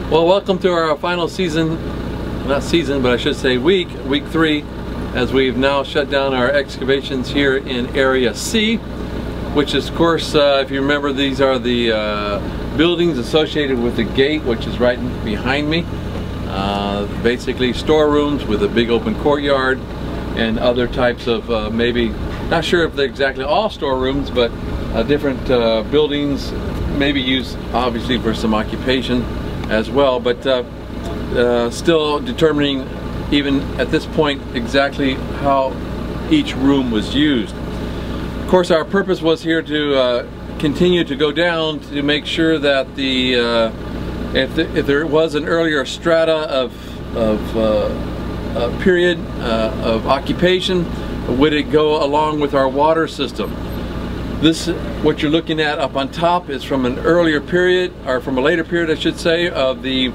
Well, welcome to our final season, not season, but I should say week 3, as we've now shut down our excavations here in Area C, which is, of course, if you remember, these are the buildings associated with the gate, which is right behind me. Basically storerooms with a big open courtyard and other types of maybe, not sure if they're exactly all storerooms, but different buildings, maybe used obviously for some occupation as well, but still determining even at this point exactly how each room was used. Of course, our purpose was here to continue to go down to make sure that the if there was an earlier strata of period of occupation, would it go along with our water system? This, what you're looking at up on top, is from an earlier period, or from a later period I should say, of the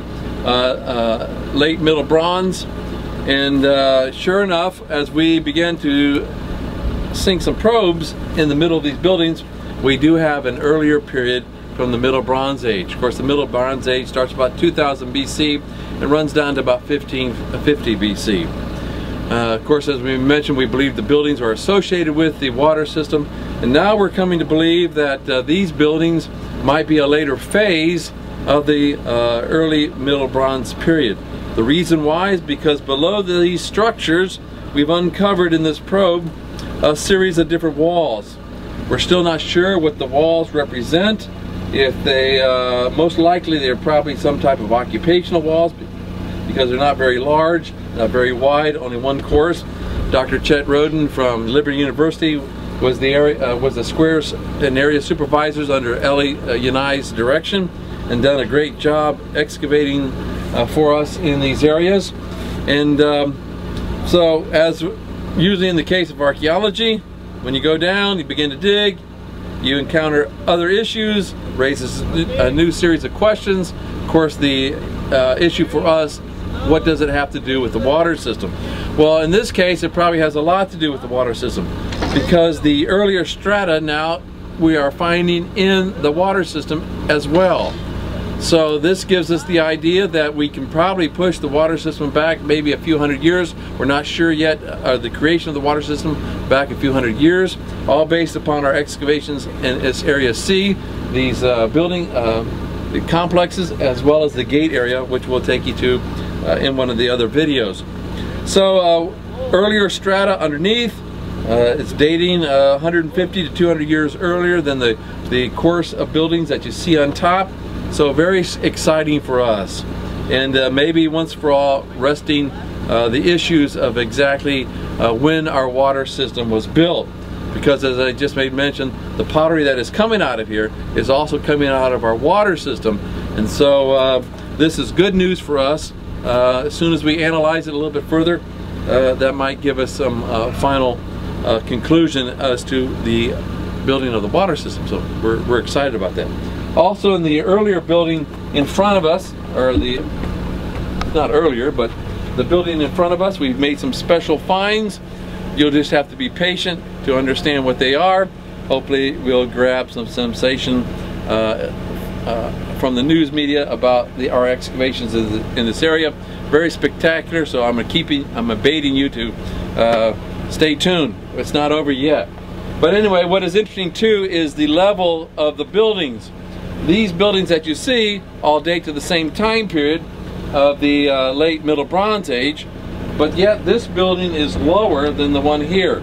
late Middle Bronze. And sure enough, as we began to sink some probes in the middle of these buildings, we do have an earlier period from the Middle Bronze Age. Of course, the Middle Bronze Age starts about 2000 BC and runs down to about 1550 BC. Of course, as we mentioned, we believe the buildings are associated with the water system, and now we're coming to believe that these buildings might be a later phase of the early Middle Bronze period. The reason why is because below these structures, we've uncovered in this probe a series of different walls. We're still not sure what the walls represent. If they, most likely they're probably some type of occupational walls, because they're not very large, not very wide, only one course. Dr. Chet Roden from Liberty University was the squares and area supervisors under Ellie Yanai's direction, and done a great job excavating for us in these areas. And so, as usually in the case of archaeology, when you go down, you begin to dig, you encounter other issues, raises a new series of questions. Of course, the issue for us, what does it have to do with the water system? Well, in this case, it probably has a lot to do with the water system, because the earlier strata now we are finding in the water system as well. So this gives us the idea that we can probably push the water system back maybe a few hundred years. We're not sure yet the creation of the water system back a few hundred years, all based upon our excavations in this Area C, these building complexes, as well as the gate area, which we'll take you to in one of the other videos. So earlier strata underneath, it's dating 150 to 200 years earlier than the course of buildings that you see on top. So very exciting for us, and maybe once for all resting the issues of exactly when our water system was built. Because as I just made mention, the pottery that is coming out of here is also coming out of our water system, and so this is good news for us. As soon as we analyze it a little bit further, that might give us some final conclusion as to the building of the water system. So we're excited about that. Also, in the earlier building in front of us, or not earlier, but the building in front of us, we've made some special finds. You'll just have to be patient to understand what they are. Hopefully we'll grab some sensation from the news media about our excavations in this area. Very spectacular, so I'm baiting you to stay tuned. It's not over yet. But anyway, what is interesting too is the level of the buildings. These buildings that you see all date to the same time period of the late Middle Bronze Age, but yet this building is lower than the one here.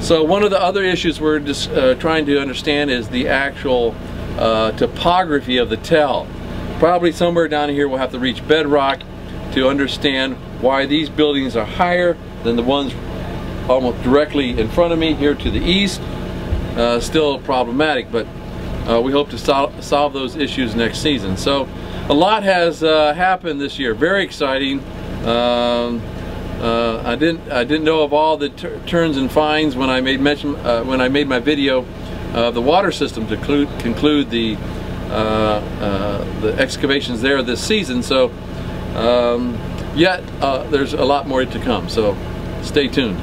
So one of the other issues we're just trying to understand is the actual topography of the Tel. Probably somewhere down here we'll have to reach bedrock to understand why these buildings are higher than the ones almost directly in front of me here to the east. Still problematic, but we hope to solve those issues next season. So a lot has happened this year. Very exciting. I didn't know of all the turns and finds when I made my video of the water system to conclude the excavations there this season. So yet there's a lot more to come. So stay tuned.